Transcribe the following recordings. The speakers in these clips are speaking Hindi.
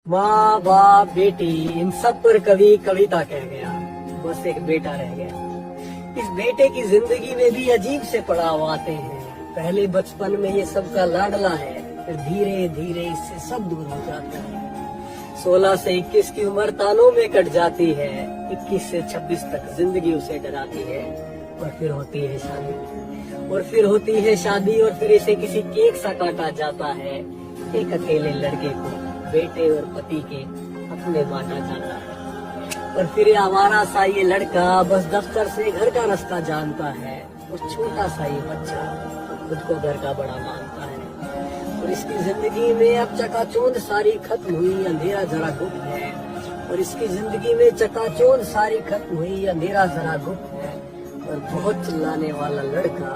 माँ बाप बेटी इन सब पर कवि कविता कह गया, बस एक बेटा रह गया। इस बेटे की जिंदगी में भी अजीब से पड़ाव आते हैं। पहले बचपन में ये सबका लाडला है, फिर धीरे धीरे इससे सब दूर हो जाते हैं। 16 से 21 की उम्र तानों में कट जाती है, 21 से 26 तक जिंदगी उसे डराती है। और फिर होती है शादी, और फिर होती है शादी, और फिर इसे किसी केक सा काटा जाता है। एक अकेले लड़के को बेटे और पति के हक में बांटा जाता है। और फिर ये आवारा सा ये लड़का बस दफ्तर से घर का रास्ता जानता है, और छोटा सा ये बच्चा खुद को घर का बड़ा मानता है। और इसकी जिंदगी में अब चकाचौंध सारी खत्म हुई, अंधेरा जरा गुप्त है। और इसकी जिंदगी में चकाचौंध सारी खत्म हुई, अंधेरा जरा गुप्त है। और बहुत चिल्लाने वाला लड़का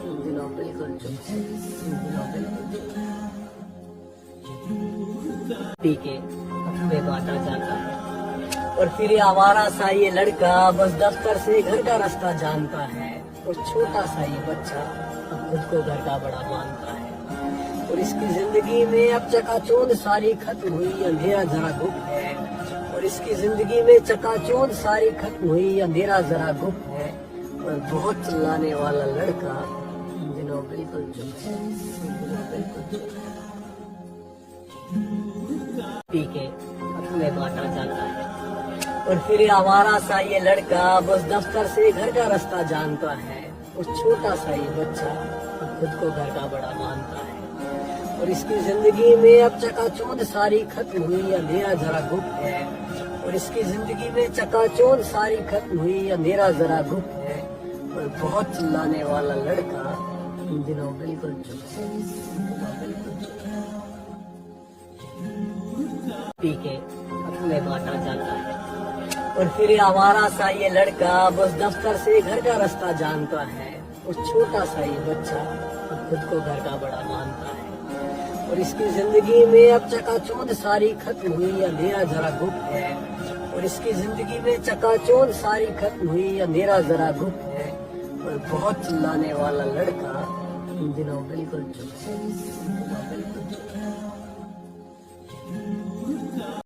इन दिनों बिल्कुल चुप है, इन दिनों बिल्कुल चुप है। पति के हक में बांटा जाता है। और फिर ये आवारा सा ये लड़का बस दफ्तर से घर का रास्ता जानता है, और छोटा सा ये बच्चा अब खुद को घर का बड़ा मानता है। और इसकी जिंदगी में अब चकाचौंध सारी खत्म हुई, अंधेरा जरा गुप्त है। और इसकी जिंदगी में चकाचौंध सारी खत्म हुई, अंधेरा जरा गुप्त है। और बहुत चिल्लाने वाला लड़का इन दिनों बिल्कुल चुप है, इन दिनों बिल्कुल चुप है। पति के हक में बांटा जाता है। और फिर ये आवारा सा ये लड़का बस दफ्तर से घर का रास्ता जानता है, और छोटा सा ये बच्चा खुद को घर का बड़ा मानता है। और इसकी जिंदगी में अब चकाचौंध सारी खत्म हुई, अंधेरा जरा गुप्त है। और इसकी जिंदगी में चकाचौंध सारी खत्म हुई, अंधेरा जरा गुप्त है। और बहुत चिल्लाने वाला लड़का इन दिनों बिल्कुल चुप है, इन दिनों बिल्कुल चुप है। पति के हक में बांटा जाता है। और फिर ये आवारा सा ये लड़का बस दफ्तर से घर का रास्ता जानता है, और छोटा सा ये बच्चा खुद को घर का बड़ा मानता है। और इसकी जिंदगी में अब चकाचौंध सारी खत्म हुई, अंधेरा जरा गुप्त है। और इसकी जिंदगी में चकाचौंध सारी खत्म हुई, अंधेरा जरा गुप्त है। और बहुत चिल्लाने वाला लड़का इन दिनों बिल्कुल चुप है, इन दिनों बिल्कुल चुप है।